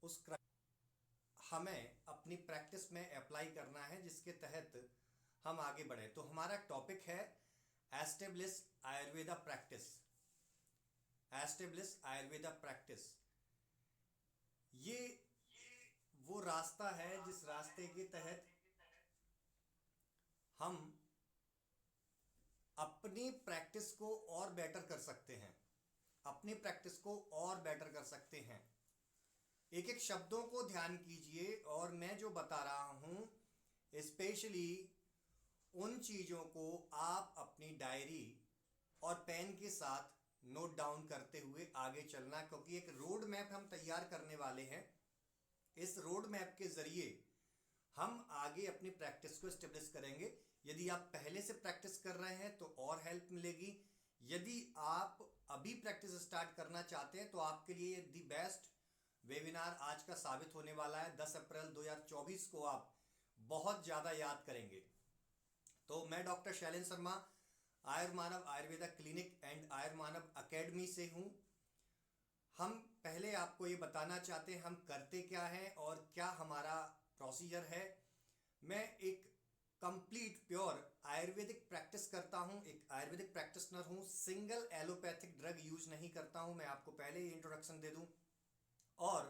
उस हमें अपनी प्रैक्टिस में अप्लाई करना है, जिसके तहत हम आगे बढ़े। तो हमारा टॉपिक है establish Ayurveda practice. Establish Ayurveda practice ये वो रास्ता है जिस रास्ते के तहत हम अपनी प्रैक्टिस को और बेटर कर सकते हैं, अपनी प्रैक्टिस को और बेटर कर सकते हैं। एक एक शब्दों को ध्यान कीजिए, और मैं जो बता रहा हूं स्पेशली उन चीज़ों को आप अपनी डायरी और पेन के साथ नोट डाउन करते हुए आगे चलना, क्योंकि एक रोड मैप हम तैयार करने वाले हैं। इस रोड मैप के ज़रिए हम आगे अपनी प्रैक्टिस को स्टेब्लिश करेंगे। यदि आप पहले से प्रैक्टिस कर रहे हैं तो और हेल्प मिलेगी। यदि आप अभी प्रैक्टिस स्टार्ट करना चाहते हैं तो आपके लिए दी बेस्ट वेबिनार आज का साबित होने वाला है। 10 अप्रैल 2024 को आप बहुत ज़्यादा याद करेंगे। तो मैं doctor Shailendra Sharma Ayurmanav Ayurveda clinic and Ayurmanav academy से हूँ। हम पहले आपको ये बताना चाहते हैं हम करते क्या हैं और क्या हमारा प्रोसीजर है। मैं एक कंप्लीट प्योर आयुर्वेदिक प्रैक्टिस करता हूं, एक आयुर्वेदिक प्रैक्टिशनर हूं। सिंगल एलोपैथिक ड्रग यूज नहीं करता हूं। मैं आपको पहले ही इंट्रोडक्शन दे दूं। और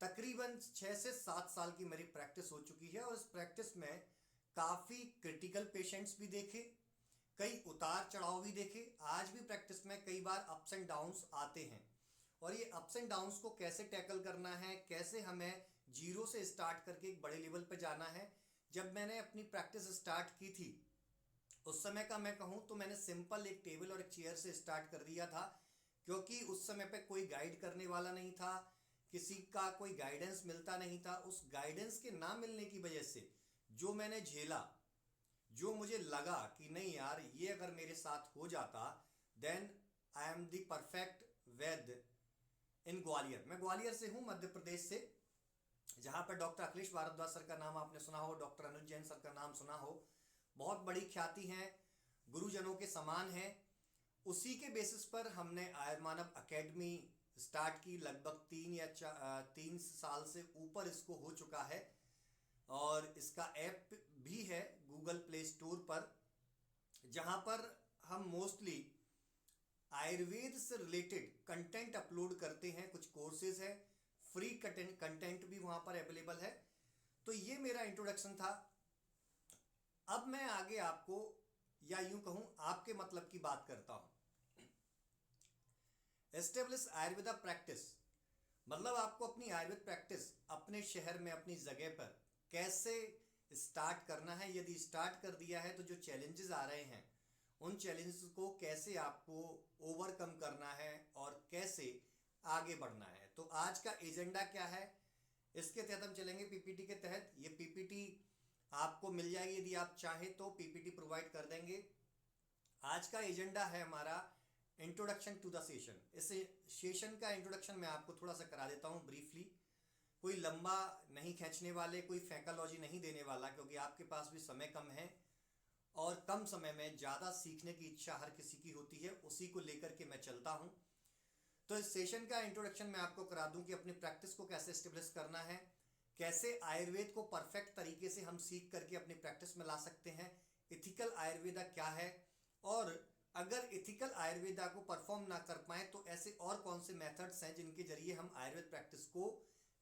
तकरीबन 6 से 7 साल की मेरी प्रैक्टिस हो चुकी है, और इस प्रैक्टिस में काफ़ी क्रिटिकल पेशेंट्स भी देखे, कई उतार चढ़ाव भी देखे। आज भी प्रैक्टिस में कई बार अप्स एंड डाउन्स आते हैं, और ये अप्स एंड डाउन्स को कैसे टैकल करना है, कैसे हमें जीरो से स्टार्ट करके एक बड़े लेवल पर जाना है। जब मैंने अपनी प्रैक्टिस स्टार्ट की थी उस समय का मैं कहूँ तो मैंने सिंपल एक टेबल और एक चेयर से स्टार्ट कर दिया था, क्योंकि उस समय पे कोई गाइड करने वाला नहीं था, किसी का कोई गाइडेंस मिलता नहीं था। उस गाइडेंस के ना मिलने की वजह से जो मैंने झेला, जो मुझे लगा कि नहीं यार ये अगर मेरे साथ हो जाता then I am the perfect vaidya in Gwalior. मैं ग्वालियर से हूँ, मध्य प्रदेश से, जहाँ पर डॉक्टर अखिलेश भारद्वाज सर का नाम आपने सुना हो, डॉक्टर अनुज जैन सर का नाम सुना हो। बहुत बड़ी ख्याति हैं, गुरुजनों के समान हैं। उसी के बेसिस पर हमने आयुर्मानव अकेडमी स्टार्ट की। लगभग 3 साल से ऊपर इसको हो चुका है, और इसका ऐप भी है गूगल प्ले स्टोर पर, जहाँ पर हम मोस्टली आयुर्वेद से रिलेटेड कंटेंट अपलोड करते हैं। कुछ कोर्सेज है, फ्री कंटेंट भी वहाँ पर अवेलेबल है। तो ये मेरा इंट्रोडक्शन था। अब मैं आगे आपको, या यूं कहूं आपके मतलब की बात करता हूं। एस्टेब्लिश आयुर्वेदा प्रैक्टिस मतलब आपको अपनी आयुर्वेद प्रैक्टिस अपने शहर में, अपनी जगह पर कैसे स्टार्ट करना है। यदि स्टार्ट कर दिया है तो जो चैलेंजेस आ रहे हैं उन चैलेंजेस को कैसे आपको ओवरकम करना है और कैसे आगे बढ़ना है। तो आज का एजेंडा क्या है, इसके तहत हम चलेंगे पीपीटी के तहत। ये पीपीटी आपको मिल जाएगी, यदि आप चाहें तो पीपीटी प्रोवाइड कर देंगे। आज का एजेंडा है हमारा इंट्रोडक्शन टू द सेशन। इस सेशन का इंट्रोडक्शन मैं आपको थोड़ा सा करा देता हूँ ब्रीफली। कोई लंबा नहीं खींचने वाले, कोई फैंकालॉजी नहीं देने वाला, क्योंकि आपके पास भी समय कम है और कम समय में ज़्यादा सीखने की इच्छा हर किसी की होती है। उसी को लेकर के मैं चलता हूँ। तो इस सेशन का इंट्रोडक्शन मैं आपको करा दूं कि अपनी प्रैक्टिस को कैसे स्टेब्लिश करना है, कैसे आयुर्वेद को परफेक्ट तरीके से हम सीख करके अपनी प्रैक्टिस में ला सकते हैं, इथिकल आयुर्वेदा क्या है, और अगर इथिकल आयुर्वेदा को परफॉर्म ना कर पाए तो ऐसे और कौन से मेथड्स हैं जिनके जरिए हम आयुर्वेद प्रैक्टिस को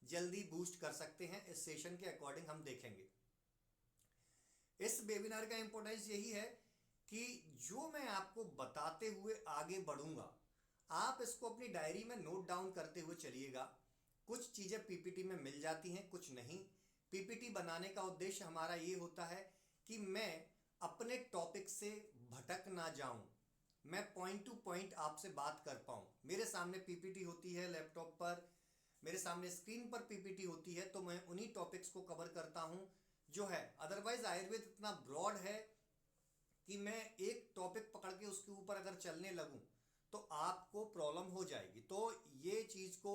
जल्दी बूस्ट कर सकते हैं। इस सेशन के अकॉर्डिंग हम देखेंगे। इस वेबिनार का इंपॉर्टेंस यही है कि जो मैं आपको बताते हुए आगे बढ़ूंगा, आप इसको अपनी डायरी में नोट डाउन करते हुए चलिएगा। कुछ चीज़ें पीपीटी में मिल जाती हैं, कुछ नहीं। पीपीटी बनाने का उद्देश्य हमारा ये होता है कि मैं अपने टॉपिक से भटक ना जाऊं, मैं पॉइंट टू पॉइंट आपसे बात कर पाऊं। मेरे सामने पीपीटी होती है लैपटॉप पर, मेरे सामने स्क्रीन पर पीपीटी होती है, तो मैं उन्हीं टॉपिक्स को कवर करता हूं जो है। अदरवाइज आयुर्वेद इतना ब्रॉड है कि मैं एक टॉपिक पकड़ के उसके ऊपर अगर चलने लगूं तो आपको प्रॉब्लम हो जाएगी। तो ये चीज़ को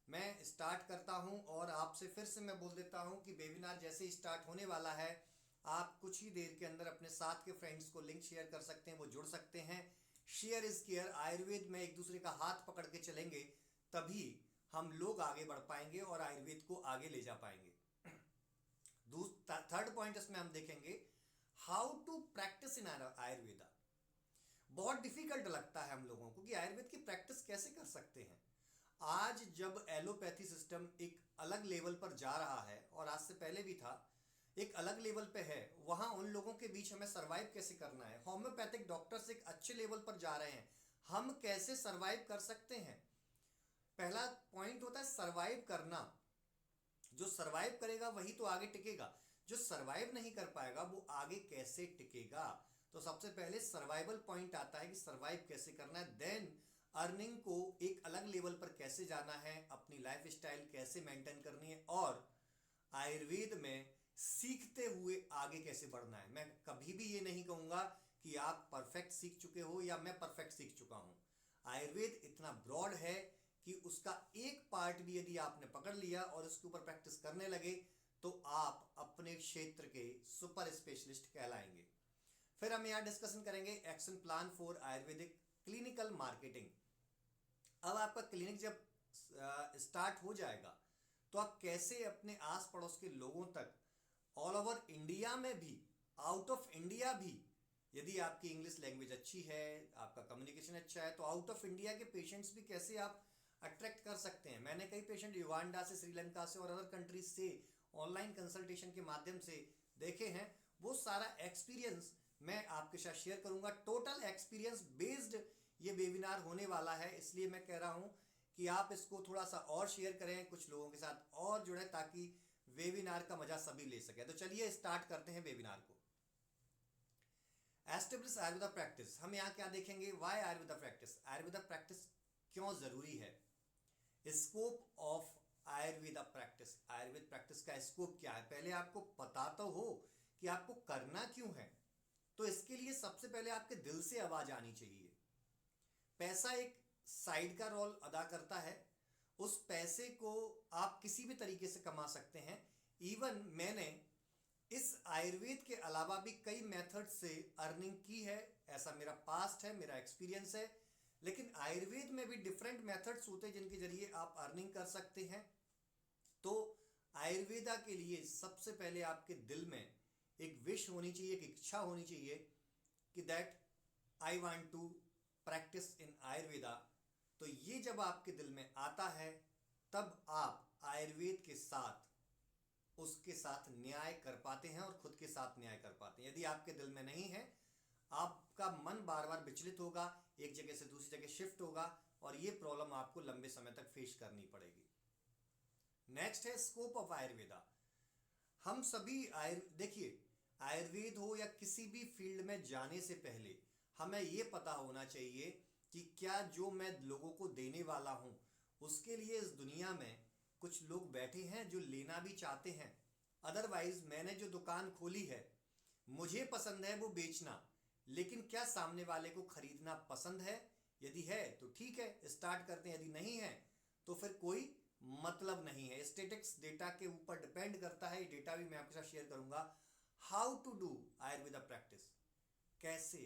मैं स्टार्ट करता हूं, और आपसे फिर से मैं बोल देता हूं कि वेबिनार जैसे ही स्टार्ट होने वाला है, आप कुछ ही देर के अंदर अपने साथ के फ्रेंड्स को लिंक शेयर कर सकते हैं, वो जुड़ सकते हैं। Share is care. आयुर्वेद में एक दूसरे का हाथ पकड़ के चलेंगे तभी हम लोग आगे बढ़ पाएंगे और आयुर्वेद को आगे ले जा पाएंगे। थर्ड पॉइंट इसमें हम देखेंगे how to practice in Ayurveda. बहुत डिफिकल्ट लगता है हम लोगों को कि आयुर्वेद की प्रैक्टिस कैसे कर सकते हैं। आज जब एलोपैथी सिस्टम एक अलग लेवल पर जा रहा है, और आज से पहले भी था, एक अलग लेवल पे है, वहां उन लोगों के बीच हमें सरवाइव कैसे करना है। होम्योपैथिक डॉक्टर्स एक अच्छे लेवल पर जा रहे हैं, हम कैसे सरवाइव कर सकते हैं। पहला पॉइंट होता है सरवाइव करना। जो सरवाइव करेगा वही तो आगे टिकेगा, जो सरवाइव नहीं कर पाएगा वो आगे कैसे टिकेगा। तो सबसे पहले सर्वाइवल पॉइंट आता है कि सरवाइव कैसे करना है, देन अर्निंग को एक अलग लेवल पर कैसे जाना है, अपनी लाइफ स्टाइल कैसे मेंटेन करनी है, और आयुर्वेद में सीखते हुए आगे कैसे बढ़ना है। मैं कभी भी ये नहीं कहूंगा कि आप परफेक्ट सीख चुके हो या मैं परफेक्ट सीख चुका हूं। आयुर्वेद इतना ब्रॉड है कि उसका एक पार्ट भी यदि आपने पकड़ लिया और उसके ऊपर प्रैक्टिस करने लगे तो आप अपने क्षेत्र के सुपर स्पेशलिस्ट कहलाएंगे। फिर हम यहाँ डिस्कशन करेंगे action plan for Ayurvedic clinical marketing. अब आपका क्लिनिक जब स्टार्ट हो जाएगा तो आप कैसे अपने आस पड़ोस के लोगों तक, ऑल ओवर इंडिया में भी, आउट ऑफ इंडिया भी, यदि आपकी इंग्लिश लैंग्वेज अच्छी है, आपका कम्युनिकेशन अच्छा है, तो आउट ऑफ इंडिया के पेशेंट्स भी कैसे आप अट्रैक्ट कर सकते हैं। मैंने कई पेशेंट युगांडा से, श्रीलंका से और अदर कंट्रीज से ऑनलाइन कंसल्टेशन के माध्यम से देखे हैं। वो सारा एक्सपीरियंस मैं आपके साथ शेयर करूंगा। टोटल एक्सपीरियंस बेस्ड ये वेबिनार होने वाला है, इसलिए मैं कह रहा हूं कि आप इसको थोड़ा सा और शेयर करें, कुछ लोगों के साथ और जुड़े, ताकि वेबिनार का मजा सभी ले सके। तो चलिए स्टार्ट करते हैं वेबिनार को। Establish Ayurveda practice. हम यहाँ क्या देखेंगे, why Ayurveda practice, Ayurveda practice क्यों जरूरी है, scope of Ayurveda practice, Ayurveda practice का स्कोप क्या है। पहले आपको पता तो हो कि आपको करना क्यों है। तो इसके लिए सबसे पहले आपके दिल से आवाज आनी चाहिए। पैसा एक साइड का रोल अदा करता है, उस पैसे को आप किसी भी तरीके से कमा सकते हैं। इवन मैंने इस आयुर्वेद के अलावा भी कई मेथड से अर्निंग की है, ऐसा मेरा पास्ट है, मेरा एक्सपीरियंस है। लेकिन आयुर्वेद में भी डिफरेंट मेथड्स होते हैं जिनके जरिए आप अर्निंग कर सकते हैं। तो आयुर्वेदा के लिए सबसे पहले आपके दिल में एक विश होनी चाहिए, एक इच्छा होनी चाहिए कि that I want to practice in Ayurveda. तो ये जब आपके दिल में आता है तब आप आयुर्वेद के साथ उसके साथ न्याय कर पाते हैं और खुद के साथ न्याय कर पाते हैं। यदि आपके दिल में नहीं है, आपका मन बार बार विचलित होगा, एक जगह से दूसरी जगह शिफ्ट होगा, और ये प्रॉब्लम आपको लंबे समय तक फेस करनी पड़ेगी। नेक्स्ट है स्कोप ऑफ आयुर्वेदा। हम सभी देखिए, आयुर्वेद हो या किसी भी फील्ड में जाने से पहले हमें यह पता होना चाहिए कि क्या जो मैं लोगों को देने वाला हूं उसके लिए इस दुनिया में कुछ लोग बैठे हैं जो लेना भी चाहते हैं। अदरवाइज मैंने जो दुकान खोली है, मुझे पसंद है वो बेचना, लेकिन क्या सामने वाले को खरीदना पसंद है? यदि है तो ठीक है, स्टार्ट करते हैं। यदि नहीं है तो फिर कोई मतलब नहीं है। स्टेटिक्स डेटा के ऊपर डिपेंड करता है, ये डेटा भी मैं आपके साथ शेयर करूंगा। How to do Ayurveda practice, कैसे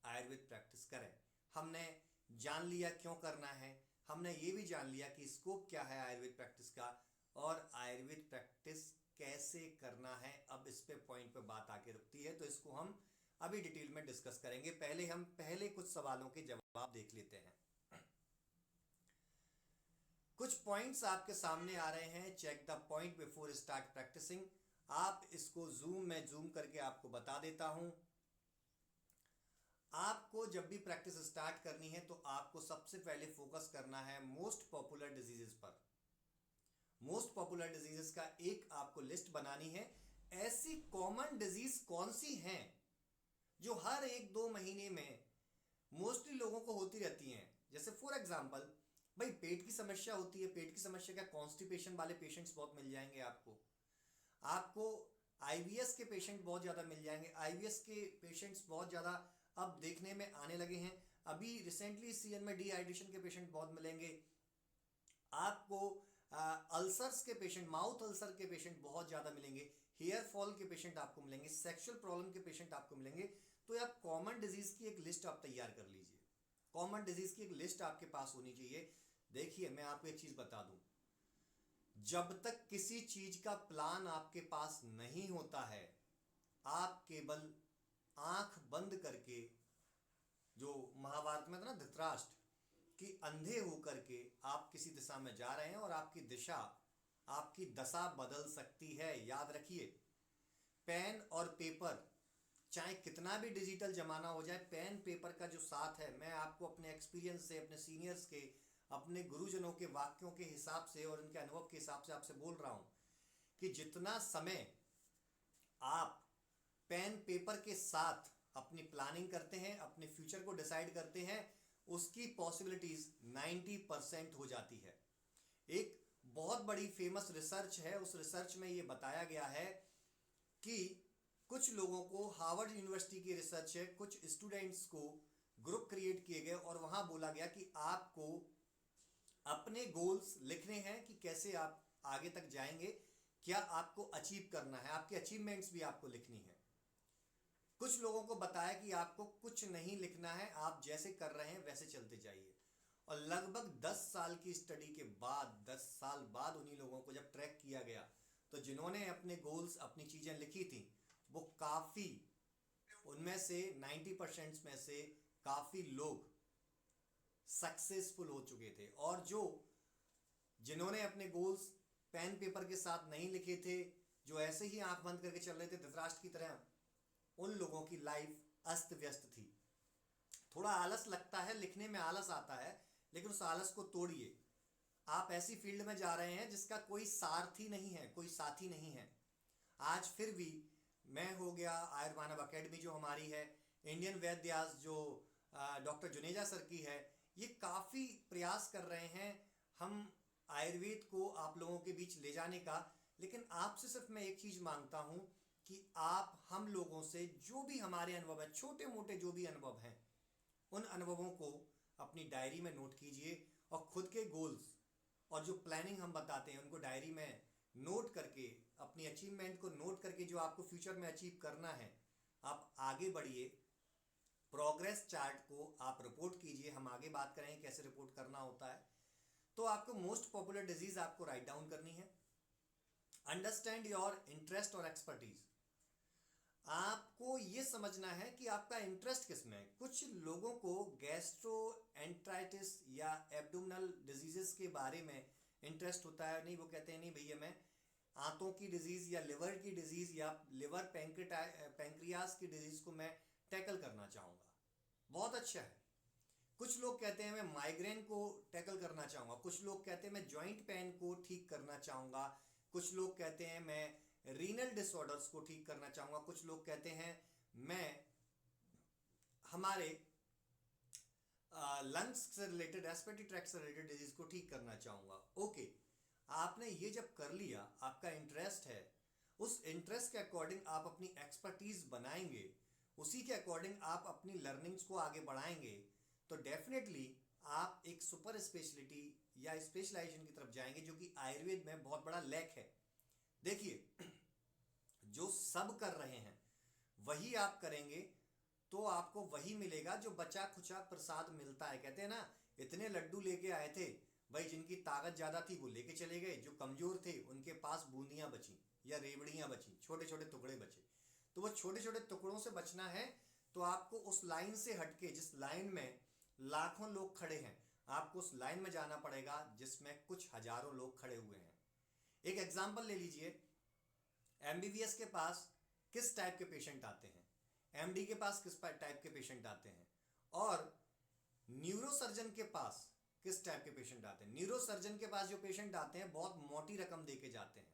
आयुर्वेद प्रैक्टिस करें। हमने जान लिया क्यों करना है, हमने ये भी जान लिया कि स्कोप क्या है आयुर्वेद प्रैक्टिस का, और आयुर्वेद प्रैक्टिस कैसे करना है। अब इस पे पॉइंट पे बात आके रुकती है, तो इसको हम अभी डिटेल में डिस्कस करेंगे। पहले हम कुछ सवालों के जवाब देख लेते हैं। कुछ पॉइंट्स आपके सामने आ रहे हैं। Check the point before start practicing. आप इसको में जूम करके आपको बता देता हूं। आपको जब भी प्रैक्टिस स्टार्ट करनी है तो आपको सबसे पहले फोकस करना है मोस्ट पॉपुलर डिजीजेस पर। मोस्ट पॉपुलर डिजीजेस का एक आपको लिस्ट बनानी है। ऐसी कॉमन डिजीज कौन सी हैं जो हर 1-2 महीने में मोस्टली लोगों को होती रहती हैं। जैसे फॉर एग्जांपल, भाई पेट की समस्या होती है। पेट की समस्या क्या, कॉन्स्टिपेशन वाले पेशेंट्स बहुत मिल जाएंगे आपको आईबीएस के पेशेंट बहुत ज़्यादा मिल जाएंगे। आईबीएस के पेशेंट्स बहुत ज़्यादा अब देखने में आने लगे हैं। अभी रिसेंटली सीजन में डिहाइड्रेशन के पेशेंट बहुत मिलेंगे आपको। अल्सर्स के पेशेंट, माउथ अल्सर के पेशेंट बहुत ज़्यादा मिलेंगे। हेयर फॉल के पेशेंट आपको मिलेंगे। सेक्सुअल प्रॉब्लम के पेशेंट आपको मिलेंगे। तो आप कॉमन डिजीज़ की एक लिस्ट आप तैयार कर लीजिए। कॉमन डिजीज़ की एक लिस्ट आपके पास होनी चाहिए। देखिए, मैं आपको एक चीज़ बता दूं, जब तक किसी चीज का प्लान आपके पास नहीं होता है, आप केवल आंख बंद करके, जो महाभारत में था ना धृतराष्ट्र, कि अंधे होकर के आप किसी दिशा में जा रहे हैं और आपकी दिशा, आपकी दशा बदल सकती है। याद रखिए, पेन और पेपर, चाहे कितना भी डिजिटल जमाना हो जाए, पेन पेपर का जो साथ है, मैं आपको अपने एक्सपीरियंस से, अपने सीनियर्स के, अपने गुरुजनों के वाक्यों के हिसाब से और उनके अनुभव के हिसाब से आपसे बोल रहा हूं कि जितना समय आप पेन पेपर के साथ अपनी प्लानिंग करते हैं, अपने फ्यूचर को डिसाइड करते हैं, उसकी पॉसिबिलिटीज 90% हो जाती है। एक बहुत बड़ी फेमस रिसर्च है, उस रिसर्च में ये बताया गया है कि कुछ लोगों को, हार्वर्ड यूनिवर्सिटी की रिसर्च है, कुछ स्टूडेंट्स को ग्रुप क्रिएट किए गए और वहां बोला गया कि आपको अपने गोल्स लिखने हैं कि कैसे आप आगे तक जाएंगे, क्या आपको अचीव करना है, आपकी अचीवमेंट्स भी आपको लिखनी है। कुछ लोगों को बताया कि आपको कुछ नहीं लिखना है, आप जैसे कर रहे हैं वैसे चलते जाइए। और लगभग 10 साल की स्टडी के बाद, 10 साल बाद उन्हीं लोगों को जब ट्रैक किया गया, तो जिन्होंने अपने गोल्स, अपनी चीजें लिखी थी, वो काफी, उनमें से 90% में से काफी लोग सक्सेसफुल हो चुके थे। और जो जिन्होंने अपने गोल्स पेन पेपर के साथ नहीं लिखे थे, जो ऐसे ही आंख बंद करके चल रहे थे धृतराष्ट्र की तरह, उन लोगों की लाइफ अस्त व्यस्त थी। थोड़ा आलस लगता है, लिखने में आलस आता है, लेकिन उस आलस को तोड़िए। आप ऐसी फील्ड में जा रहे हैं जिसका कोई सारथी नहीं है, कोई साथी नहीं है। आज फिर भी मैं हो गया, आयुर्मानव अकेडमी जो हमारी है, इंडियन वैद्यास जो डॉक्टर जुनेजा सर की है, ये काफ़ी प्रयास कर रहे हैं हम आयुर्वेद को आप लोगों के बीच ले जाने का। लेकिन आपसे सिर्फ मैं एक चीज़ मांगता हूँ कि आप हम लोगों से जो भी हमारे अनुभव है, छोटे मोटे जो भी अनुभव हैं, उन अनुभवों को अपनी डायरी में नोट कीजिए और खुद के गोल्स और जो प्लानिंग हम बताते हैं उनको डायरी में नोट करके, अपनी अचीवमेंट को नोट करके, जो आपको फ्यूचर में अचीव करना है, आप आगे बढ़िए। प्रोग्रेस चार्ट को आप रिपोर्ट कीजिए, हम आगे बात करेंगे कैसे रिपोर्ट करना होता है। तो आपको मोस्ट पॉपुलर डिजीज आपको राइट डाउन करनी है। अंडरस्टैंड योर इंटरेस्ट और एक्सपर्टीज। आपको ये समझना है कि आपका इंटरेस्ट किस में है। कुछ लोगों को गैस्ट्रोएंटराइटिस या एब्डोमिनल डिजीजेस के बारे में इंटरेस्ट होता है, नहीं वो कहते हैं नहीं भैया मैं आंतों की डिजीज या लिवर की डिजीज या लिवर पैंक्रियास की डिजीज को मैं टैकल करना चाहूँगा, बहुत अच्छा है। कुछ लोग कहते हैं मैं माइग्रेन को टैकल करना चाहूँगा, कुछ लोग कहते हैं मैं जॉइंट पेन को ठीक करना चाहूँगा, कुछ लोग कहते हैं मैं रीनल डिसऑर्डर्स को ठीक करना चाहूँगा, कुछ लोग कहते हैं मैं हमारे लंग्स से रिलेटेड, रेस्पिरेटरी ट्रैक्ट से रिलेटेड डिजीज को ठीक करना चाहूँगा। ओके, आपने ये जब कर लिया, आपका इंटरेस्ट है, उस इंटरेस्ट के अकॉर्डिंग आप अपनी एक्सपर्टीज बनाएंगे, उसी के अकॉर्डिंग आप अपनी लर्निंग्स को आगे बढ़ाएंगे, तो डेफिनेटली आप एक सुपर स्पेशलिटी या स्पेशलाइजेशन की तरफ जाएंगे, जो कि आयुर्वेद में बहुत बड़ा लैक है। देखिए, जो सब कर रहे हैं वही आप करेंगे तो आपको वही मिलेगा जो बचा खुचा प्रसाद मिलता है। कहते हैं ना, इतने लड्डू लेके आए थे भाई, जिनकी ताकत ज्यादा थी वो लेके चले गए, जो कमजोर थे उनके पास बूंदियां बची या रेवड़ियां बची, छोटे छोटे टुकड़े बचे। तो वो छोटे छोटे टुकड़ों से बचना है तो आपको उस लाइन से हटके, जिस लाइन में लाखों लोग खड़े हैं, आपको उस लाइन में जाना पड़ेगा जिसमें कुछ हजारों लोग खड़े हुए हैं। एक एग्जाम्पल ले लीजिए, एमबीबीएस के पास किस टाइप के पेशेंट आते हैं, एमडी के पास किस टाइप के पेशेंट आते हैं, और न्यूरोसर्जन के पास किस टाइप के पेशेंट आते हैं। न्यूरोसर्जन के पास जो पेशेंट आते हैं बहुत मोटी रकम दे के जाते हैं।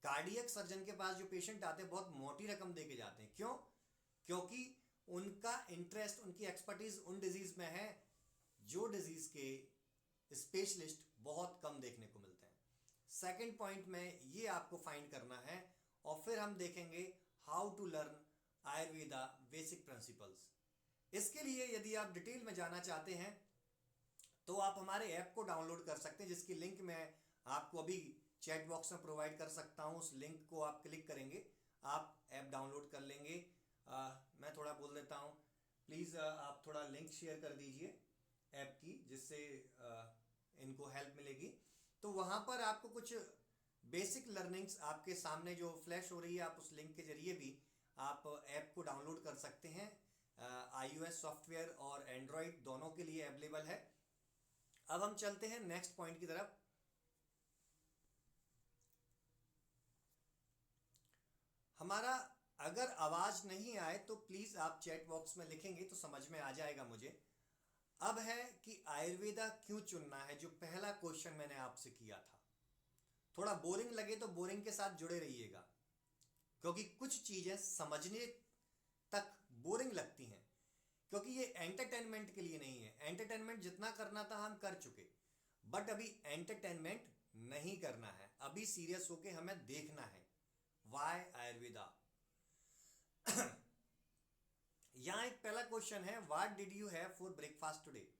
कार्डियक सर्जन के पास जो पेशेंट आते हैं बहुत मोटी रकम दे के जाते हैं। क्यों? क्योंकि उनका इंटरेस्ट, उनकी एक्सपर्टीज उन डिजीज में है जो डिजीज के स्पेशलिस्ट बहुत कम देखने को मिलते हैं। सेकंड पॉइंट में ये आपको फाइंड करना है, और फिर हम देखेंगे how to learn Ayurveda basic principles. इसके लिए यदि आप डिटेल में जाना चाहते हैं तो आप हमारे ऐप को डाउनलोड कर सकते हैं, जिसकी लिंक मैं आपको अभी चैट बॉक्स में प्रोवाइड कर सकता हूं। उस लिंक को आप क्लिक करेंगे, आप ऐप डाउनलोड कर लेंगे। मैं थोड़ा बोल देता हूं, प्लीज़ आप थोड़ा लिंक शेयर कर दीजिए ऐप की, जिससे इनको हेल्प मिलेगी। तो वहाँ पर आपको कुछ बेसिक लर्निंग्स आपके सामने जो फ्लैश हो रही है, आप उस लिंक के जरिए भी आप ऐप को डाउनलोड कर सकते हैं। iOS सॉफ्टवेयर और एंड्रॉयड दोनों के लिए अवेलेबल है। अब हम चलते हैं नेक्स्ट पॉइंट की तरफ। हमारा अगर आवाज नहीं आए तो प्लीज आप चैट बॉक्स में लिखेंगे तो समझ में आ जाएगा मुझे। अब है कि आयुर्वेदा क्यों चुनना है, जो पहला क्वेश्चन मैंने आपसे किया था। थोड़ा बोरिंग लगे तो बोरिंग के साथ जुड़े रहिएगा, क्योंकि कुछ चीजें समझने तक बोरिंग लगती हैं, क्योंकि ये एंटरटेनमेंट के लिए नहीं है। एंटरटेनमेंट जितना करना था हम कर चुके, बट अभी एंटरटेनमेंट नहीं करना है, अभी सीरियस होके हमें देखना है। वाई आयुर्वेदा। यहां एक पहला क्वेश्चन है, what did you have for breakfast today.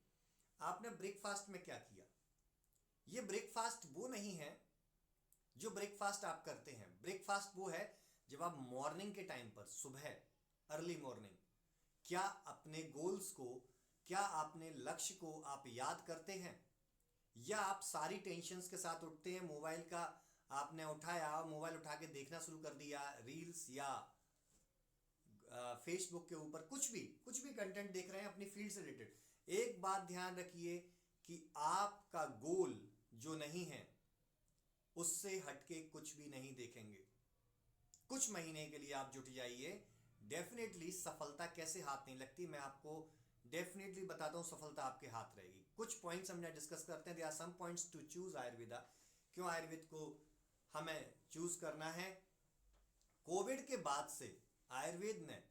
आपने ब्रेकफास्ट में क्या किया। ये ब्रेकफास्ट वो नहीं है जो ब्रेकफास्ट आप करते हैं। ब्रेकफास्ट वो है जब आप मॉर्निंग के टाइम पर, सुबह अर्ली मॉर्निंग, क्या अपने गोल्स को, क्या अपने लक्ष्य को आप याद करते हैं, या आप सारी टेंशन्स के साथ उठते हैं। मोबाइल का आपने उठाया, मोबाइल उठा के देखना शुरू कर दिया, रील्स या फेसबुक के ऊपर कुछ भी कंटेंट देख रहे हैं अपनी फील्ड से रिलेटेड। एक बात ध्यान रखिए कि आपका गोल जो नहीं है उससे हटके कुछ भी नहीं देखेंगे। कुछ महीने के लिए आप जुट जाइए, डेफिनेटली सफलता कैसे हाथ नहीं लगती मैं आपको डेफिनेटली बताता हूं। सफलता आपके हाथ रहेगी। कुछ पॉइंट्स हमने डिस्कस करते हैं। There are some points to choose Ayurveda. क्यों आयुर्वेद को हमें चूज करना है। कोविड के बाद से आयुर्वेद ने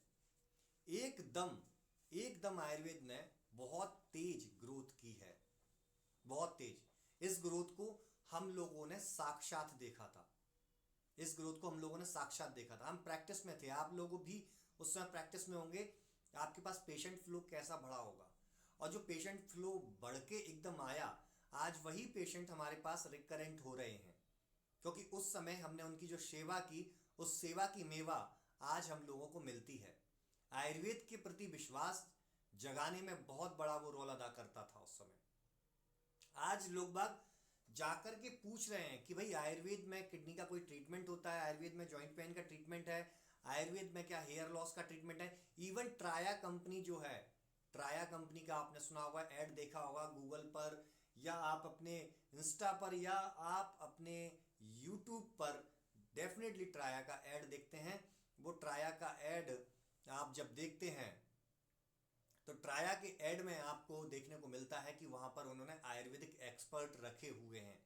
एकदम आयुर्वेद ने बहुत तेज ग्रोथ की है, बहुत तेज। इस ग्रोथ को हम लोगों ने साक्षात देखा था। इस ग्रोथ को हम लोगों ने साक्षात देखा था। हम प्रैक्टिस में थे, आप लोग भी उस समय प्रैक्टिस में होंगे। आपके पास पेशेंट फ्लो कैसा बढ़ा होगा, और जो पेशेंट फ्लो बढ़ के एकदम आया, आज वही पेशेंट हमारे पास रिकरेंट हो रहे हैं, क्योंकि उस समय हमने उनकी जो सेवा की, उस सेवा की मेवा आज हम लोगों को मिलती है। आयुर्वेद के प्रति विश्वास जगाने में बहुत बड़ा वो रोल अदा करता था उस समय। आज लोग बाग जाकर के पूछ रहे हैं कि भाई आयुर्वेद में किडनी का कोई ट्रीटमेंट होता है, आयुर्वेद में जॉइंट पेन का ट्रीटमेंट है, आयुर्वेद में क्या हेयर लॉस का ट्रीटमेंट है। इवन ट्राया कंपनी जो है, ट्राया कंपनी का आपने सुना होगा, ऐड देखा होगा गूगल पर, या आप अपने इंस्टा पर, या आप अपने यूट्यूब पर डेफिनेटली ट्राया का ऐड देखते हैं। वो ट्राया का ऐड आप जब देखते हैं तो ट्राया के ऐड में आपको देखने को मिलता है कि वहां पर उन्होंने आयुर्वेदिक एक्सपर्ट रखे हुए हैं।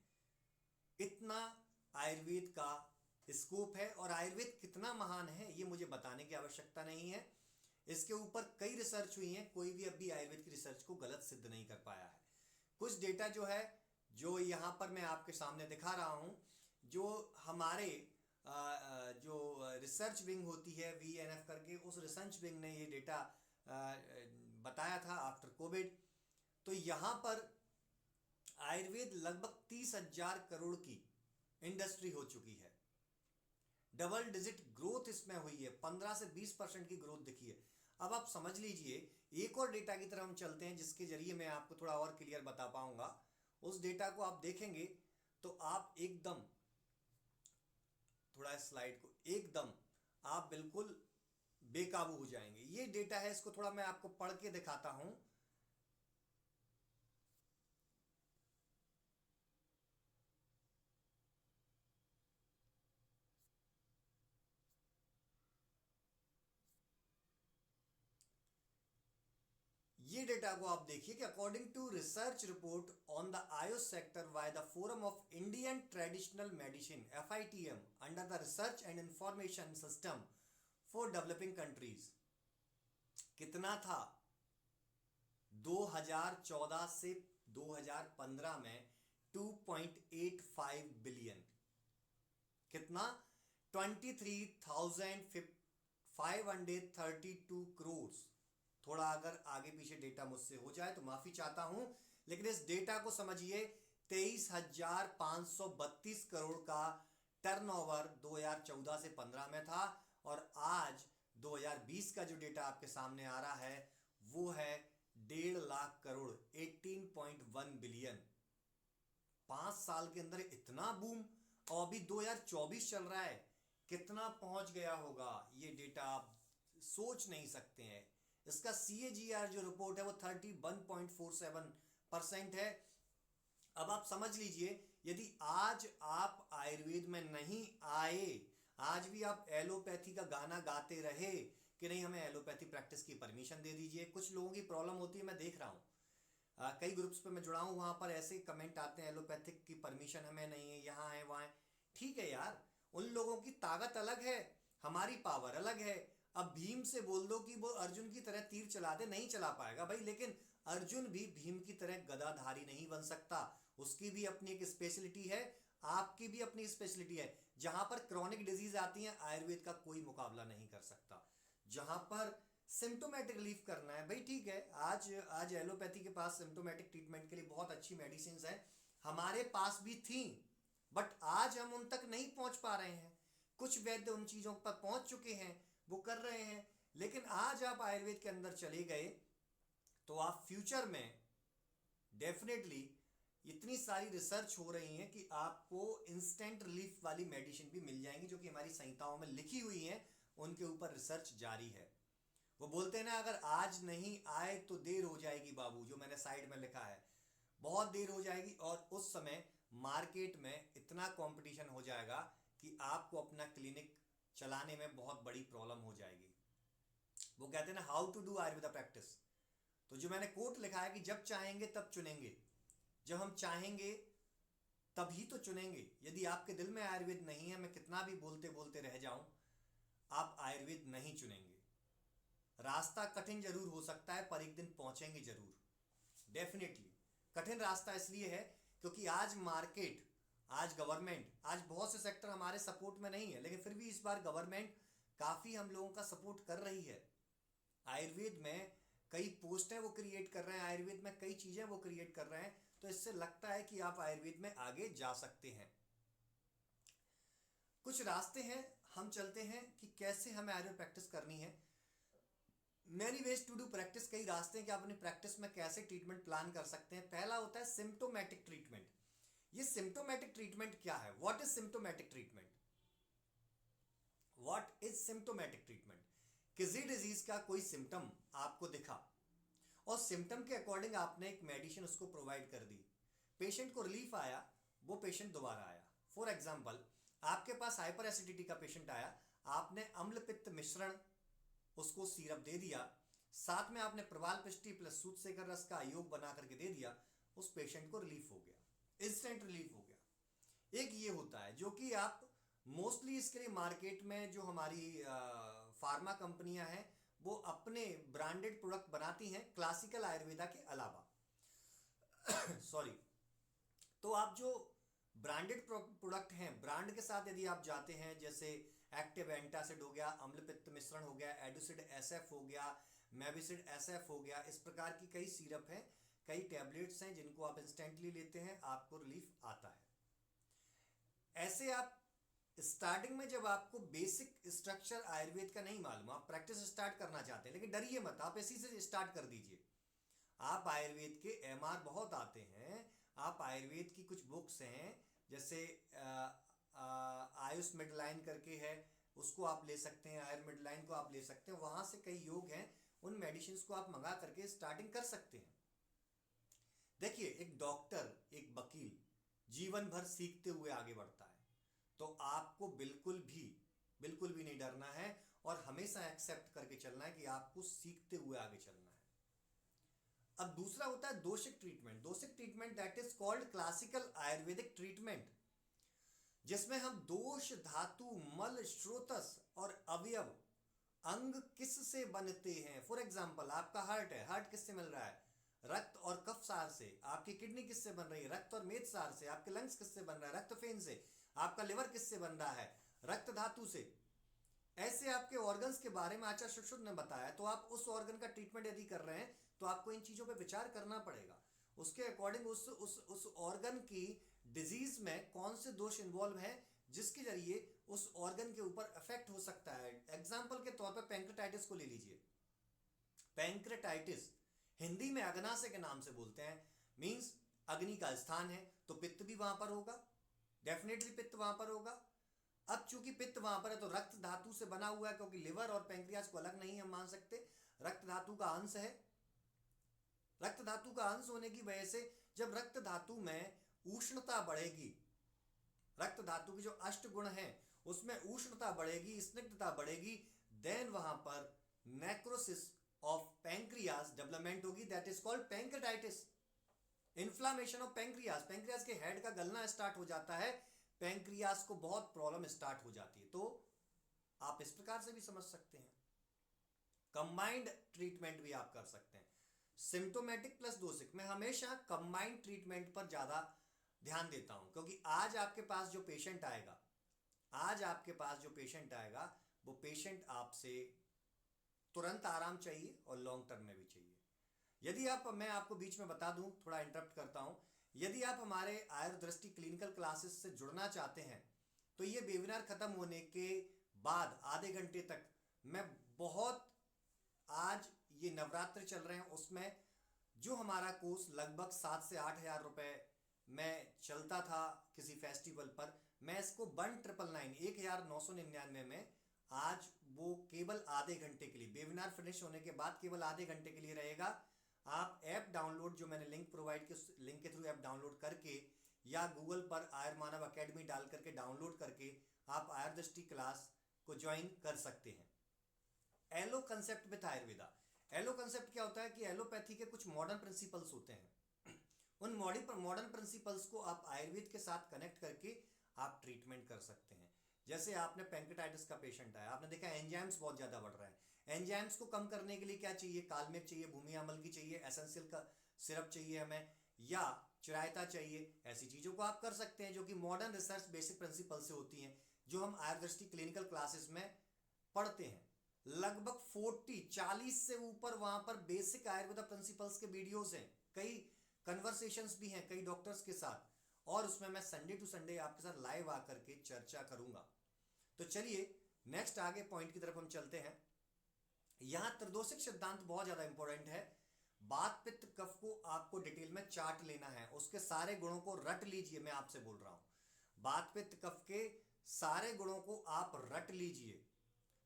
इतना आयुर्वेद का स्कोप है, और आयुर्वेद कितना महान है ये मुझे बताने की आवश्यकता नहीं है। इसके ऊपर कई रिसर्च हुई है, कोई भी अभी आयुर्वेद की रिसर्च को गलत सिद्ध नहीं कर पाया है। कुछ डेटा जो है, जो यहां पर मैं आपके सामने दिखा रहा हूं, जो हमारे जो रिसर्च विंग होती है VNF करके, उस रिसर्च विंग ने ये डेटा बताया था आफ्टर कोविड। तो यहां पर आयुर्वेद लगभग 30,000 करोड़ की इंडस्ट्री हो चुकी है। डबल डिजिट ग्रोथ इसमें हुई है, 15 से 20% की ग्रोथ दिखी है। अब आप समझ लीजिए, एक और डेटा की तरफ हम चलते हैं जिसके जरिए मैं आपको थोड़ा और क्लियर बता पाऊंगा। उस डेटा को आप देखेंगे तो आप एकदम, थोड़ा स्लाइड को, एकदम आप बिल्कुल बेकाबू हो जाएंगे। ये डेटा है, इसको थोड़ा मैं आपको पढ़ के दिखाता हूं। ये डेटा को आप देखिए कि according to research report on the AYUSH sector by the forum of Indian traditional medicine FITM under the research and information system for developing countries, कितना था 2014 से 2015 में 2.85 बिलियन। कितना? 23,532 करोड़। थोड़ा अगर आगे पीछे डेटा मुझसे हो जाए तो माफी चाहता हूं, लेकिन इस डेटा को समझिए। 23,532 करोड़ का टर्नओवर 2014 से 15 में था, और आज 2020 का जो डेटा आपके सामने आ रहा है वो है 1.5 लाख करोड़, 18.1 बिलियन। 5 साल के अंदर इतना बूम, और अभी 2024 चल रहा है, कितना पहुंच गया होगा ये डेटा आप सोच नहीं सकते हैं। इसका CAGR जो रिपोर्ट है वो 31.47% है। अब आप समझ लीजिए, यदि आज आप आयुर्वेद में नहीं आए, आज भी आप एलोपैथी का गाना गाते रहे कि नहीं हमें एलोपैथी प्रैक्टिस की परमिशन दे दीजिए। कुछ लोगों की प्रॉब्लम होती है, मैं देख रहा हूँ, कई ग्रुप्स पे मैं जुड़ा हूँ, वहां पर ऐसे कमेंट आते हैं एलोपैथिक की परमिशन हमें नहीं है, यहाँ है वहाँ है। ठीक है यार, उन लोगों की ताकत अलग है, हमारी पावर अलग है। अब भीम से बोल दो कि वो अर्जुन की तरह तीर चला दे, नहीं चला पाएगा भाई, लेकिन अर्जुन भी भीम की तरह गदाधारी नहीं बन सकता। उसकी भी अपनी एक स्पेशलिटी है, आपकी भी अपनी स्पेशलिटी है। जहां पर क्रॉनिक डिजीज आती है, आयुर्वेद का कोई मुकाबला नहीं कर सकता। जहां पर सिम्टोमेटिक रिलीफ करना है भाई, ठीक है, आज एलोपैथी के पास सिम्टोमेटिक ट्रीटमेंट के लिए बहुत अच्छी मेडिसिन हैं, हमारे पास भी थी, बट आज हम उन तक नहीं पहुंच पा रहे हैं। कुछ वैद्य उन चीजों पर पहुंच चुके हैं, वो कर रहे हैं। लेकिन आज आप आयुर्वेद के अंदर चले गए तो आप फ्यूचर में डेफिनेटली इतनी सारी रिसर्च हो रही है कि आपको इंस्टेंट रिलीफ वाली मेडिसिन भी मिल जाएंगी, जो कि हमारी संहिताओं में लिखी हुई हैं, उनके ऊपर रिसर्च जारी है। वो बोलते हैं ना, अगर आज नहीं आए तो देर हो जाएगी बाबू, जो मैंने साइड में लिखा है, बहुत देर हो जाएगी। और उस समय मार्केट में इतना कंपटीशन हो जाएगा कि आपको अपना क्लिनिक चलाने में बहुत बड़ी प्रॉब्लम हो जाएगी। वो कहते हैं ना, how to do Ayurveda practice. तो जो मैंने कोट लिखा है कि जब चाहेंगे तब चुनेंगे, जब हम चाहेंगे तभी तो चुनेंगे। यदि आपके दिल में आयुर्वेद नहीं है, मैं कितना भी बोलते बोलते रह जाऊं, आप आयुर्वेद नहीं चुनेंगे। रास्ता कठिन जरूर हो सकता है, पर एक दिन पहुंचेंगे जरूर, डेफिनेटली। कठिन रास्ता इसलिए है क्योंकि आज मार्केट, आज गवर्नमेंट, आज बहुत से सेक्टर हमारे सपोर्ट में नहीं है, लेकिन फिर भी इस बार गवर्नमेंट काफी हम लोगों का सपोर्ट कर रही है। आयुर्वेद में कई पोस्ट है वो क्रिएट कर रहे हैं, आयुर्वेद में कई चीजें वो क्रिएट कर रहे हैं, तो इससे लगता है कि आप आयुर्वेद में आगे जा सकते हैं। कुछ रास्ते हैं, हम चलते हैं कि कैसे हमें आयुर्वेद प्रैक्टिस करनी है। Many ways to do practice, कई रास्ते हैं कि आप अपनी प्रैक्टिस में कैसे ट्रीटमेंट प्लान कर सकते हैं। पहला होता है सिम्टोमेटिक ट्रीटमेंट। ये सिम्टोमेटिक ट्रीटमेंट क्या है? What is symptomatic treatment? What is symptomatic treatment? किसी डिजीज का कोई सिम्टम आपको दिखा और सिम्टम के अकॉर्डिंग आपने एक मेडिसिन उसको प्रोवाइड कर दी, पेशेंट को रिलीफ आया, वो पेशेंट दोबारा आया। फॉर एग्जाम्पल, आपके पास हाइपर एसिडिटी का पेशेंट आया, आपने अम्ल पित्त मिश्रण उसको सीरप दे दिया, साथ में आपने प्रवाल पिष्टी प्लस सूतसेकर रस का योग बना करके दे दिया, उस पेशेंट को रिलीफ हो गया, इंस्टेंट रिलीफ हो गया। एक ये होता है जो कि आप मोस्टली इसके लिए मार्केट में जो हमारी फार्मा कंपनियां हैं वो अपने ब्रांडेड प्रोडक्ट बनाती हैं क्लासिकल आयुर्वेदा के अलावा। सॉरी। तो आप जो ब्रांडेड प्रोडक्ट हैं, ब्रांड के साथ यदि आप जाते हैं, जैसे एक्टिव एंटासिड हो गया, अम्ल पित्त मिश्रण हो गया, एडुसिड एसएफ हो गया, मेविसिड एसएफ हो गया, इस प्रकार की कई सिरप हैं, कई टैबलेट्स हैं जिनको आप इंस्टेंटली लेते हैं, आपको रिलीफ आता है। ऐसे आप स्टार्टिंग में जब आपको बेसिक स्ट्रक्चर आयुर्वेद का नहीं मालूम, आप प्रैक्टिस स्टार्ट करना चाहते हैं, लेकिन डरिए मत, आप इसी से स्टार्ट कर दीजिए। आप आयुर्वेद के एमआर बहुत आते हैं, आप आयुर्वेद की कुछ बुक्स हैं, जैसे आयुष मिडलाइन करके है, उसको आप ले सकते हैं, आयुर मिडलाइन को आप ले सकते हैं, वहां से कई योग हैं, उन मेडिसिन को आप मंगा करके स्टार्टिंग कर सकते हैं। देखिए, एक डॉक्टर, एक वकील जीवन भर सीखते हुए आगे बढ़ता है, तो आपको बिल्कुल भी नहीं डरना है और हमेशा एक्सेप्ट करके चलना है कि आपको सीखते हुए आगे चलना है। अब दूसरा होता है दोषिक ट्रीटमेंट। दोषिक treatment that is called classical Ayurvedic treatment, जिसमें हम दोष, धातु, मल, स्रोतस और अवयव, अंग किस से बनते हैं। फॉर एग्जाम्पल, आपका हार्ट है, हार्ट किससे मिल रहा है? रक्त और कफ सार से। आपकी किडनी किससे बन रही है? रक्त और मेद सार से। आपके लंग्स किससे बन रहा है? रक्त फेन से। आपका लिवर किससे बन रहा है? रक्त धातु से। ऐसे आपके ऑर्गन्स के बारे में आचार्य शुश्रुत ने बताया, तो आप उस ऑर्गन का ट्रीटमेंट यदि कर रहे हैं तो आपको इन चीजों पर विचार करना पड़ेगा। उसके अकॉर्डिंग उस ऑर्गन की डिजीज में कौन से दोष इन्वॉल्व है, जिसके जरिए उस ऑर्गन के ऊपर इफेक्ट हो सकता है। एग्जाम्पल के तौर पर पैंक्रेटाइटिस को ले लीजिए। पैंक्रेटाइटिस हिंदी में अग्नाशय के नाम से बोलते हैं, मींस अग्नि का स्थान है, तो पित्त भी वहां पर होगा, डेफिनेटली पित्त वहां पर होगा। अब चूंकि पित्त वहां पर है तो रक्त धातु से बना हुआ है, क्योंकि लिवर और पैंक्रियाज को अलग नहीं हम मान सकते, रक्त धातु का अंश है। रक्त धातु का अंश होने की वजह से जब रक्त धातु में उष्णता बढ़ेगी, रक्त धातु की जो अष्ट गुण है उसमें उष्णता बढ़ेगी, स्निग्धता बढ़ेगी, देन वहां पर नेक्रोसिस ऑफ पैंक्रियाज डेवलपमेंट होगी, that is called pancreatitis. Inflammation of pancreas, pancreas के हेड का गलना स्टार्ट हो जाता है, पैंक्रियाज को बहुत प्रॉब्लम स्टार्ट हो जाती है। तो आप इस प्रकार से भी समझ सकते हैं। कंबाइंड ट्रीटमेंट भी आप कर सकते हैं, सिम्टोमेटिक प्लस डोसिक। मैं हमेशा कंबाइंड ट्रीटमेंट पर ज्यादा ध्यान देता हूं, क्योंकि आज आपके पास जो पेशेंट आएगा, वो पेशेंट आपसे तुरंत आराम चाहिए और लॉन्ग टर्म में भी चाहिए। यदि मैं आपको बीच में बता दूं, थोड़ा इंटरप्ट करता हूं, यदि आप हमारे आयुर्दृष्टि क्लिनिकल क्लासेस से जुड़ना चाहते हैं तो ये वेबिनार खत्म होने के बाद आधे घंटे तक मैं बहुत, आज ये नवरात्र चल रहे हैं, उसमें जो हमारा कोर्स लगभग 7 से 8 हज़ार रुपए में चलता था किसी फेस्टिवल पर, मैं इसको 1999 में आज वो केवल आधे घंटे के लिए, वेबिनार फिनिश होने के बाद केवल आधे घंटे के लिए रहेगा। आप ऐप डाउनलोड, जो मैंने लिंक प्रोवाइड किया, उस लिंक के थ्रू ऐप डाउनलोड करके या गूगल पर आयुर्मानव अकेडमी डाल करके डाउनलोड करके आप आयुर्दृष्टि क्लास को ज्वाइन कर सकते हैं। Allo concept with Ayurveda. Allo concept क्या होता है कि एलोपैथी के कुछ मॉडर्न प्रिंसिपल्स होते हैं, उन मॉडर्न प्रिंसिपल्स को आप आयुर्वेद के साथ कनेक्ट करके आप ट्रीटमेंट कर सकते हैं। जैसे आपने पैंक्रेटाइटिस का पेशेंट आया, आपने देखा एंजाइम्स बहुत ज्यादा बढ़ रहा है, एंजाइम्स को कम करने के लिए क्या चाहिए, कालमेघ चाहिए, भूमि अमल की चाहिए, एसेंशियल का सिरप चाहिए हमें, या चिरायता चाहिए। ऐसी चीजों को आप कर सकते हैं जो कि मॉडर्न रिसर्च बेसिक प्रिंसिपल से होती हैं, जो हम आयुर्दृष्टि क्लिनिकल क्लासेस में पढ़ते हैं। लगभग 40 से ऊपर वहां पर बेसिक आयुर्वेदा प्रिंसिपल्स के वीडियोस हैं, कई कन्वर्सेशंस भी हैं कई डॉक्टर्स के साथ, और उसमें मैं संडे टू संडे आपके साथ लाइव आकर के चर्चा करूंगा। तो चलिए नेक्स्ट आगे पॉइंट की तरफ हम चलते हैं। यहां त्रिदोषिक सिद्धांत बहुत ज्यादा इंपॉर्टेंट है। बात पित्त कफ को आपको डिटेल में चार्ट लेना है, उसके सारे गुणों को रट लीजिए, मैं आपसे बोल रहा हूं। बात पित्त कफ के सारे गुणों को आप रट लीजिए,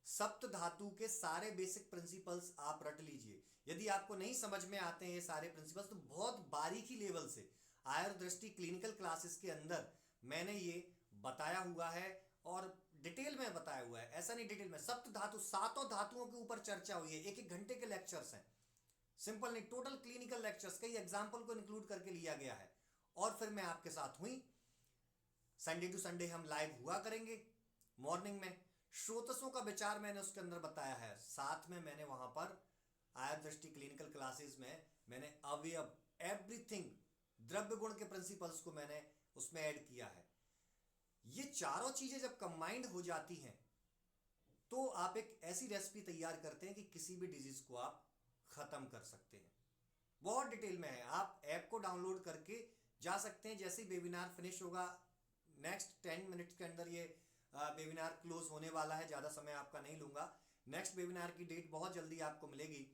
सप्त धातु के सारे बेसिक प्रिंसिपल्स आप रट लीजिए। यदि आपको नहीं समझ में आते हैं ये सारे प्रिंसिपल्स तो बहुत बारीकी लेवल से आयुर्दृष्टि क्लिनिकल क्लासेस के अंदर मैंने ये बताया हुआ है और डिटेल में बताया हुआ है। ऐसा नहीं डिटेल में, सप्त धातु, सातों धातुओं के ऊपर चर्चा हुई है, 1-1 घंटे के लेक्चर्स हैं, सिंपल नहीं, टोटल क्लिनिकल लेक्चर्स, कई एग्जाम्पल को इंक्लूड करके लिया गया है। और फिर मैं आपके साथ हुई, संडे टू संडे हम लाइव हुआ करेंगे मॉर्निंग में। स्रोतसों का विचार मैंने उसके अंदर बताया है, साथ में मैंने वहां पर आयुर्दृष्टि क्लिनिकल क्लासेस में मैंने अवयव, एवरीथिंग, द्रव्य गुण के प्रिंसिपल्स को मैंने उसमें ऐड किया है। ये चारों चीजें जब कंबाइंड हो जाती हैं तो आप एक ऐसी रेसिपी तैयार करते हैं कि किसी भी डिजीज को आप खत्म कर सकते हैं। बहुत डिटेल में है, आप ऐप को डाउनलोड करके जा सकते हैं। जैसे ही वेबिनार फिनिश होगा, नेक्स्ट 10 मिनट्स के अंदर ये वेबिनार क्लोज होने वाला है, ज्यादा समय आपका नहीं लूंगा। नेक्स्ट वेबिनार की डेट बहुत जल्दी आपको मिलेगी।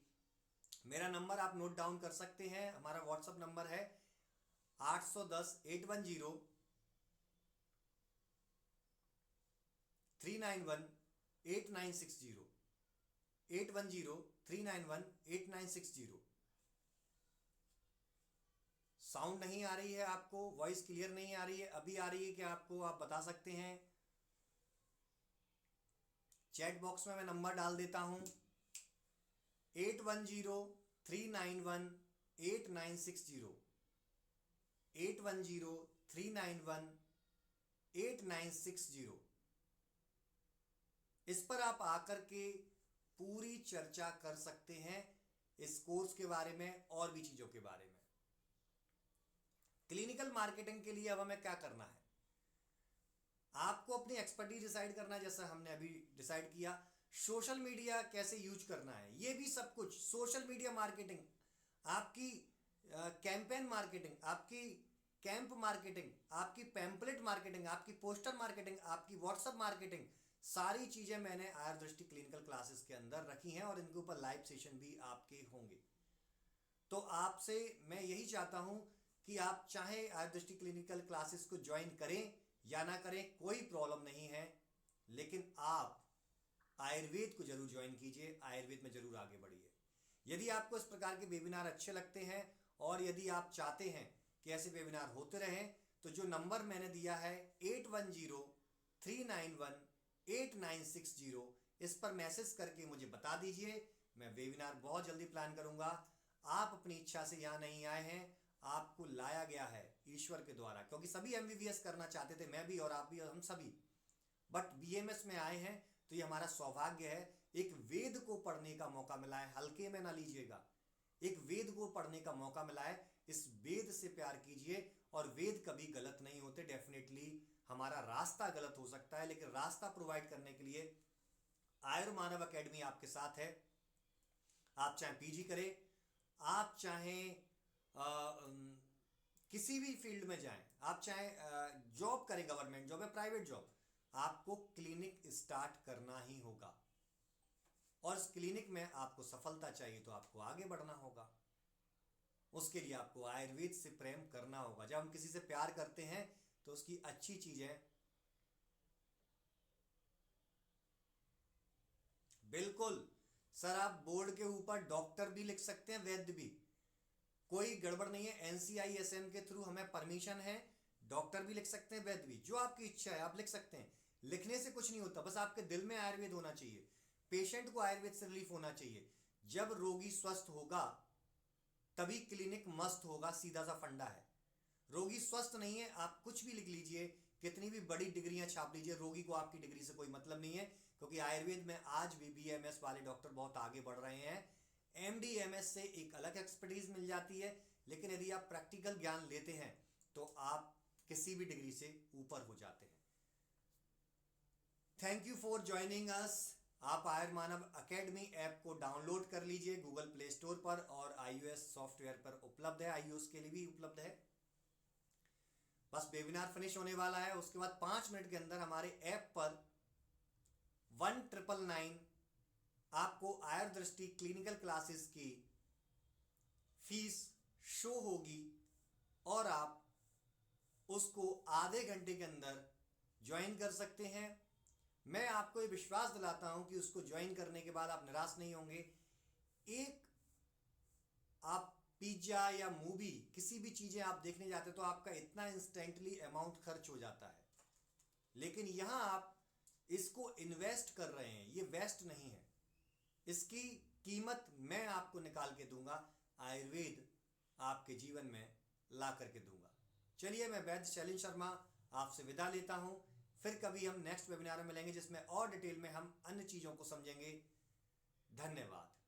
मेरा नंबर आप नोट डाउन कर सकते हैं, हमारा व्हाट्सएप नंबर है 810-810-391-8960, 810-391-8960। साउंड नहीं आ रही है आपको, वॉइस क्लियर नहीं आ रही है, अभी आ रही है क्या आपको, आप बता सकते हैं। चैट बॉक्स में मैं नंबर डाल देता हूं, 810-391-8960, 810-391-8960। इस पर आप आकर के पूरी चर्चा कर सकते हैं इस कोर्स के बारे में और भी चीजों के बारे में। क्लिनिकल मार्केटिंग के लिए अब हमें क्या करना है, आपको अपनी एक्सपर्टीज डिसाइड करना है, जैसा हमने अभी डिसाइड किया। सोशल मीडिया कैसे यूज करना है, ये भी सब कुछ, सोशल मीडिया मार्केटिंग, आपकी कैंपेन मार्केटिंग, आपकी कैंप मार्केटिंग, आपकी पैम्पलेट मार्केटिंग, आपकी पोस्टर मार्केटिंग, आपकी व्हाट्सएप मार्केटिंग, सारी चीजें मैंने आयुर्दृष्टि क्लिनिकल क्लासेस के अंदर रखी हैं और इनके ऊपर लाइव सेशन भी आपके होंगे। तो आपसे मैं यही चाहता हूं कि आप चाहे आयुर्दृष्टि क्लिनिकल क्लासेस को ज्वाइन करें या ना करें, कोई प्रॉब्लम नहीं है, लेकिन आप आयुर्वेद को जरूर ज्वाइन कीजिए, आयुर्वेद में जरूर आगे बढ़िए। यदि आपको इस प्रकार के वेबिनार अच्छे लगते हैं और यदि आप चाहते हैं कि ऐसे वेबिनार होते रहें, तो जो नंबर मैंने दिया है 8103918960, इस पर मैसेज करके मुझे बता दीजिए। मैं वेबिनार बहुत जल्दी प्लान करूंगा। आप अपनी इच्छा से यहाँ नहीं आए हैं, आपको लाया गया है ईश्वर के द्वारा, क्योंकि सभी एमबीबीएस करना चाहते थे, मैं भी और आप भी और हम सभी, बट बीएमएस में आए हैं, तो ये हमारा सौभाग्य है। एक वेद को पढ़ने का मौका मिला है, हल्के में ना लीजिएगा, एक वेद को पढ़ने का मौका मिला है। इस वेद से प्यार कीजिए, और वेद कभी गलत नहीं होते। डेफिनेटली हमारा रास्ता गलत हो सकता है, लेकिन रास्ता प्रोवाइड करने के लिए आयुर्मानव एकेडमी आपके साथ है। आप चाहे पीजी करें, आप चाहे किसी भी फील्ड में जाएं, आप चाहे जॉब करें, गवर्नमेंट जॉब या प्राइवेट जॉब, आपको क्लिनिक स्टार्ट करना ही होगा। और इस क्लिनिक में आपको सफलता चाहिए तो आपको आगे बढ़ना होगा। उसके लिए आपको आयुर्वेद से प्रेम करना होगा। जब हम किसी से प्यार करते हैं तो उसकी अच्छी चीजें, बिल्कुल सर, आप बोर्ड के ऊपर डॉक्टर भी लिख सकते हैं, वैद्य भी, कोई गड़बड़ नहीं है। एनसीआईएसएम के थ्रू हमें परमिशन है, डॉक्टर भी लिख सकते हैं, वैद्य भी, जो आपकी इच्छा है आप लिख सकते हैं। लिखने से कुछ नहीं होता, बस आपके दिल में आयुर्वेद होना चाहिए, पेशेंट को आयुर्वेद से रिलीफ होना चाहिए। जब रोगी स्वस्थ होगा तभी क्लिनिक मस्त होगा, सीधा सा फंडा है। रोगी स्वस्थ नहीं है, आप कुछ भी लिख लीजिए, कितनी भी बड़ी डिग्रियां छाप लीजिए, रोगी को आपकी डिग्री से कोई मतलब नहीं है। क्योंकि आयुर्वेद में आज भी बीएमएस वाले डॉक्टर बहुत आगे बढ़ रहे हैं। एमडीएमएस से एक अलग एक्सपर्टीज मिल जाती है, लेकिन यदि आप प्रैक्टिकल ज्ञान लेते हैं तो आप किसी भी डिग्री से ऊपर हो जाते हैं। Thank you for joining us. आप आयुर्मानव एकेडमी ऐप को डाउनलोड कर लीजिए गूगल प्ले स्टोर पर, और iOS सॉफ्टवेयर पर उपलब्ध है, iOS के लिए भी उपलब्ध है। बस वेबिनार फिनिश होने वाला है, उसके बाद 5 मिनट के अंदर हमारे ऐप पर 1999 आपको आयुर्दृष्टि क्लिनिकल क्लासेस की फीस शो होगी, और आप उसको आधे घंटे के अंदर ज्वाइन कर सकते हैं। मैं आपको ये विश्वास दिलाता हूं कि उसको ज्वाइन करने के बाद आप निराश नहीं होंगे। एक आप पिज्जा या मूवी, किसी भी चीजें आप देखने जाते तो आपका इतना इंस्टेंटली अमाउंट खर्च हो जाता है, लेकिन यहां आप इसको इन्वेस्ट कर रहे हैं, ये वेस्ट नहीं है। इसकी कीमत मैं आपको निकाल के दूंगा, आयुर्वेद आपके जीवन में ला करके दूंगा। चलिए, मैं वैद्य शैलेंद्र शर्मा आपसे विदा लेता हूं। फिर कभी हम नेक्स्ट वेबिनार में मिलेंगे, जिसमें और डिटेल में हम अन्य चीजों को समझेंगे। धन्यवाद।